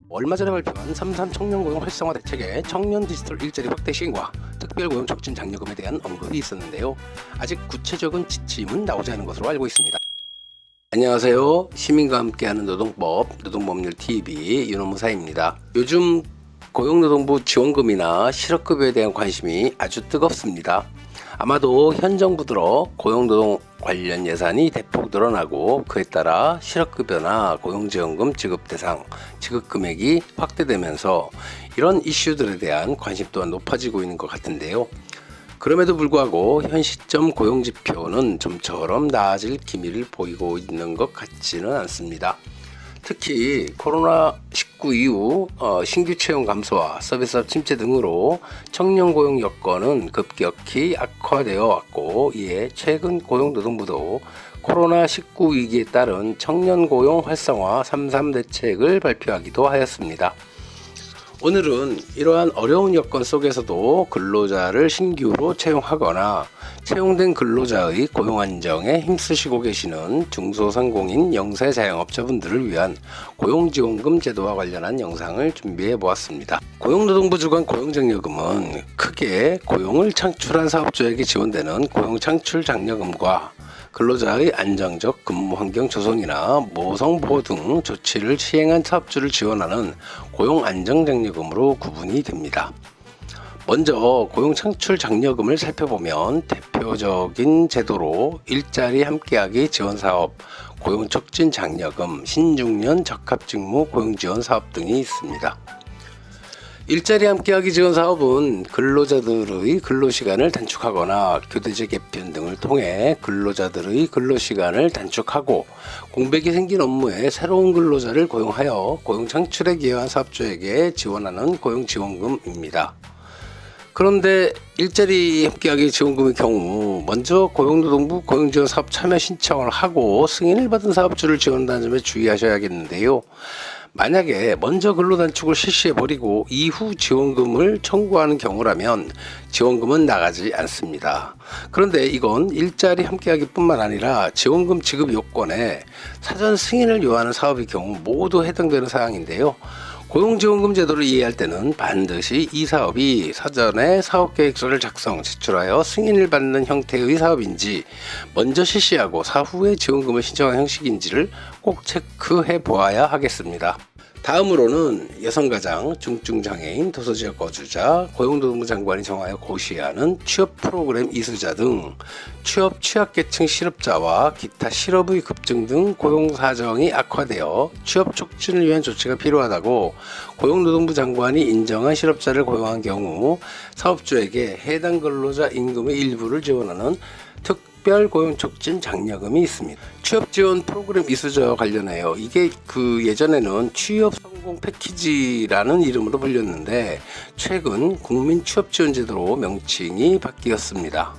얼마 전에 발표한 3.3 청년고용 활성화 대책의 청년 디지털 일자리 확대 시행과 특별고용 촉진 장려금에 대한 언급이 있었는데요. 아직 구체적인 지침은 나오지 않은 것으로 알고 있습니다. 안녕하세요. 시민과 함께하는 노동법, 노동법률TV 윤호무사입니다. 요즘 고용노동부 지원금이나 실업급여에 대한 관심이 아주 뜨겁습니다. 아마도 현 정부 들어 고용노동 관련 예산이 대폭 늘어나고 그에 따라 실업급여나 고용지원금 지급 대상, 지급 금액이 확대되면서 이런 이슈들에 대한 관심 또한 높아지고 있는 것 같은데요. 그럼에도 불구하고 현 시점 고용지표는 좀처럼 나아질 기미를 보이고 있는 것 같지는 않습니다. 특히 코로나19 이후 신규 채용 감소와 서비스업 침체 등으로 청년 고용 여건은 급격히 악화되어 왔고, 이에 최근 고용노동부도 코로나19 위기에 따른 청년 고용 활성화 3.3 대책을 발표하기도 하였습니다. 오늘은 이러한 어려운 여건 속에서도 근로자를 신규로 채용하거나 채용된 근로자의 고용 안정에 힘쓰시고 계시는 중소상공인 영세 자영업자분들을 위한 고용지원금 제도와 관련한 영상을 준비해 보았습니다. 고용노동부 주관 고용장려금은 크게 고용을 창출한 사업주에게 지원되는 고용창출장려금과 근로자의 안정적 근무 환경 조성이나 모성보호 등 조치를 시행한 사업주를 지원하는 고용안정장려금으로 구분이 됩니다. 먼저 고용창출장려금을 살펴보면 대표적인 제도로 일자리 함께하기 지원사업, 고용촉진장려금, 신중년 적합직무 고용지원사업 등이 있습니다. 일자리 함께하기 지원 사업은 근로자들의 근로시간을 단축하거나 교대제 개편 등을 통해 근로자들의 근로시간을 단축하고 공백이 생긴 업무에 새로운 근로자를 고용하여 고용 창출에 기여한 사업주에게 지원하는 고용지원금입니다. 그런데 일자리 함께하기 지원금의 경우 먼저 고용노동부 고용지원사업 참여 신청을 하고 승인을 받은 사업주를 지원한다는 점에 주의하셔야겠는데요. 만약에 먼저 근로단축을 실시해버리고 이후 지원금을 청구하는 경우라면 지원금은 나가지 않습니다. 그런데 이건 일자리 함께하기 뿐만 아니라 지원금 지급 요건에 사전 승인을 요하는 사업의 경우 모두 해당되는 사항인데요. 고용지원금 제도를 이해할 때는 반드시 이 사업이 사전에 사업계획서를 작성, 제출하여 승인을 받는 형태의 사업인지 먼저 실시하고 사후에 지원금을 신청한 형식인지를 꼭 체크해 보아야 하겠습니다. 다음으로는 여성가장, 중증장애인, 도서지역 거주자, 고용노동부 장관이 정하여 고시하는 취업 프로그램 이수자 등 취업 취약계층 실업자와 기타 실업의 급증 등 고용사정이 악화되어 취업 촉진을 위한 조치가 필요하다고 고용노동부 장관이 인정한 실업자를 고용한 경우 사업주에게 해당 근로자 임금의 일부를 지원하는 특별 고용 촉진 장려금이 있습니다. 취업 지원 프로그램 이수자와 관련해요. 이게 예전에는 취업 성공 패키지라는 이름으로 불렸는데 최근 국민 취업 지원 제도로 명칭이 바뀌었습니다.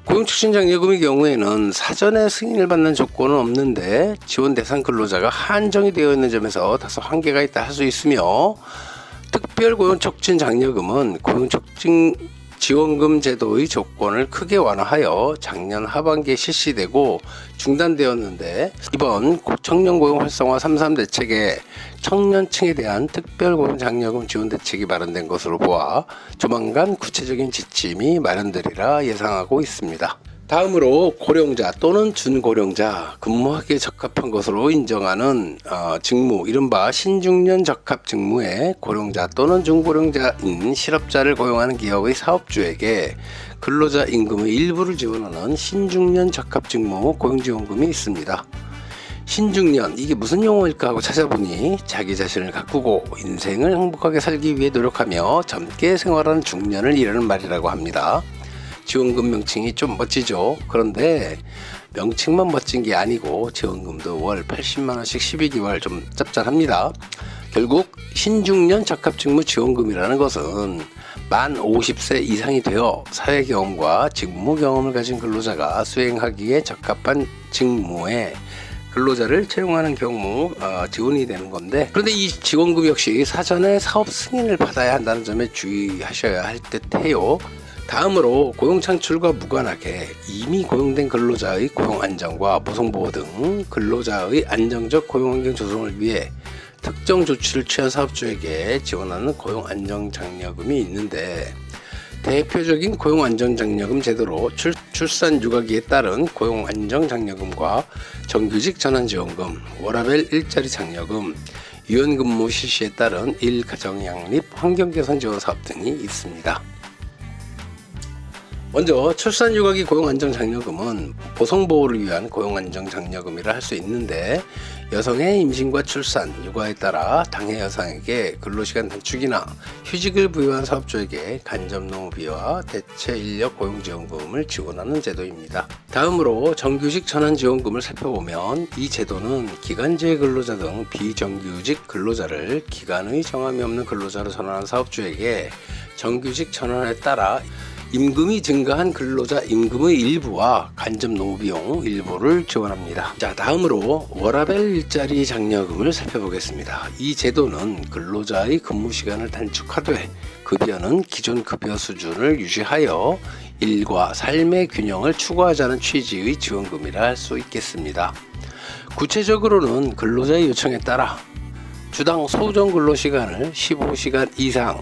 고용 촉진 장려금의 경우에는 사전에 승인을 받는 조건은 없는데 지원 대상 근로자가 한정이 되어 있는 점에서 다소 한계가 있다 할 수 있으며, 특별 고용 촉진 장려금은 고용 촉진 지원금 제도의 조건을 크게 완화하여 작년 하반기에 실시되고 중단되었는데, 이번 청년 고용 활성화 3.3 대책에 청년층에 대한 특별 고용 장려금 지원 대책이 마련된 것으로 보아 조만간 구체적인 지침이 마련되리라 예상하고 있습니다. 다음으로 고령자 또는 준고령자, 근무하기에 적합한 것으로 인정하는 직무, 이른바 신중년 적합 직무에 고령자 또는 중고령자인 실업자를 고용하는 기업의 사업주에게 근로자 임금의 일부를 지원하는 신중년 적합 직무 고용지원금이 있습니다. 신중년, 이게 무슨 용어일까 하고 찾아보니 자기 자신을 가꾸고 인생을 행복하게 살기 위해 노력하며 젊게 생활하는 중년을 이르는 말이라고 합니다. 지원금 명칭이 좀 멋지죠. 그런데 명칭만 멋진 게 아니고 지원금도 월 80만원씩 12개월 좀 짭짤합니다. 결국 신중년 적합직무 지원금이라는 것은 만 50세 이상이 되어 사회경험과 직무경험을 가진 근로자가 수행하기에 적합한 직무에 근로자를 채용하는 경우 지원이 되는 건데, 그런데 이 지원금 역시 사전에 사업 승인을 받아야 한다는 점에 주의하셔야 할 듯해요. 다음으로 고용창출과 무관하게 이미 고용된 근로자의 고용안정과 모성보호 등 근로자의 안정적 고용환경 조성을 위해 특정 조치를 취한 사업주에게 지원하는 고용안정장려금이 있는데, 대표적인 고용안정장려금 제도로 출산 육아기에 따른 고용안정장려금과 정규직 전환지원금, 워라밸 일자리 장려금, 유연근무 실시에 따른 일가정양립 환경개선 지원 사업 등이 있습니다. 먼저 출산육아기 고용안정장려금은 보성보호를 위한 고용안정장려금이라 할 수 있는데, 여성의 임신과 출산, 육아에 따라 당해 여성에게 근로시간 단축이나 휴직을 부여한 사업주에게 간접노무비와 대체인력 고용지원금을 지원하는 제도입니다. 다음으로 정규직 전환지원금을 살펴보면, 이 제도는 기간제 근로자 등 비정규직 근로자를 기간의 정함이 없는 근로자로 전환한 사업주에게 정규직 전환에 따라 임금이 증가한 근로자 임금의 일부와 간접 노무 비용 일부를 지원합니다. 자, 다음으로 워라밸 일자리 장려금을 살펴보겠습니다. 이 제도는 근로자의 근무 시간을 단축하되 급여는 기존 급여 수준을 유지하여 일과 삶의 균형을 추구하자는 취지의 지원금이라 할 수 있겠습니다. 구체적으로는 근로자의 요청에 따라 주당 소정 근로시간을 15시간 이상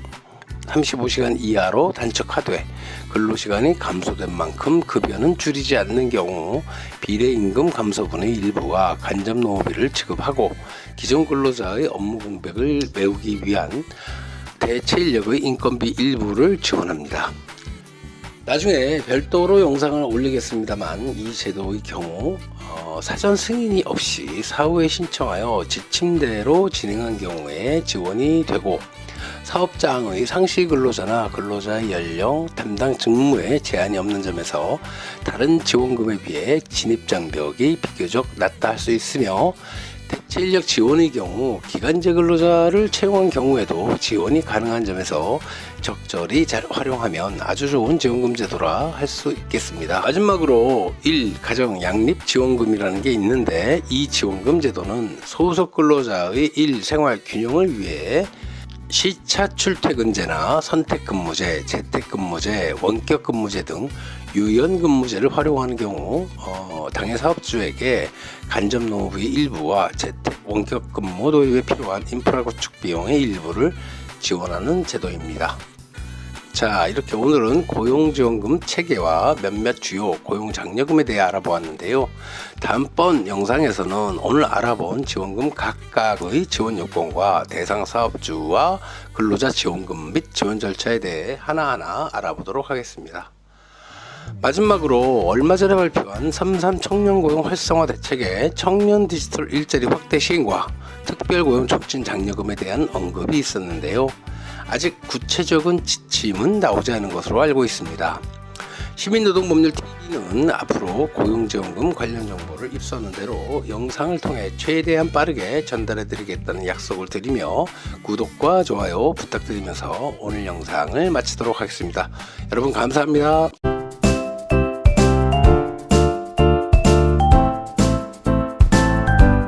35시간 이하로 단축하되 근로시간이 감소된 만큼 급여는 줄이지 않는 경우 비례임금 감소분의 일부와 간접노무비를 지급하고, 기존 근로자의 업무 공백을 메우기 위한 대체인력의 인건비 일부를 지원합니다. 나중에 별도로 영상을 올리겠습니다만, 이 제도의 경우 사전 승인이 없이 사후에 신청하여 지침대로 진행한 경우에 지원이 되고, 사업장의 상시 근로자나 근로자의 연령, 담당 직무에 제한이 없는 점에서 다른 지원금에 비해 진입장벽이 비교적 낮다 할 수 있으며, 대체인력 지원의 경우 기간제 근로자를 채용한 경우에도 지원이 가능한 점에서 적절히 잘 활용하면 아주 좋은 지원금 제도라 할 수 있겠습니다. 마지막으로 가정 양립 지원금이라는 게 있는데, 이 지원금 제도는 소속 근로자의 일 생활 균형을 위해 시차 출퇴근제나 선택근무제, 재택근무제, 원격근무제 등 유연근무제를 활용하는 경우 당해 사업주에게 간접노무비 일부와 재택, 원격근무 도입에 필요한 인프라 구축 비용의 일부를 지원하는 제도입니다. 자, 이렇게 오늘은 고용지원금 체계와 몇몇 주요 고용장려금에 대해 알아보았는데요. 다음번 영상에서는 오늘 알아본 지원금 각각의 지원 요건과 대상 사업주와 근로자 지원금 및 지원 절차에 대해 하나하나 알아보도록 하겠습니다. 마지막으로 얼마 전에 발표한 3.3 청년고용 활성화 대책의 청년 디지털 일자리 확대 시행과 특별고용 촉진 장려금에 대한 언급이 있었는데요. 아직 구체적인 지침은 나오지 않은 것으로 알고 있습니다. 시민노동법률TV는 앞으로 고용지원금 관련 정보를 입수하는 대로 영상을 통해 최대한 빠르게 전달해 드리겠다는 약속을 드리며 구독과 좋아요 부탁드리면서 오늘 영상을 마치도록 하겠습니다. 여러분 감사합니다.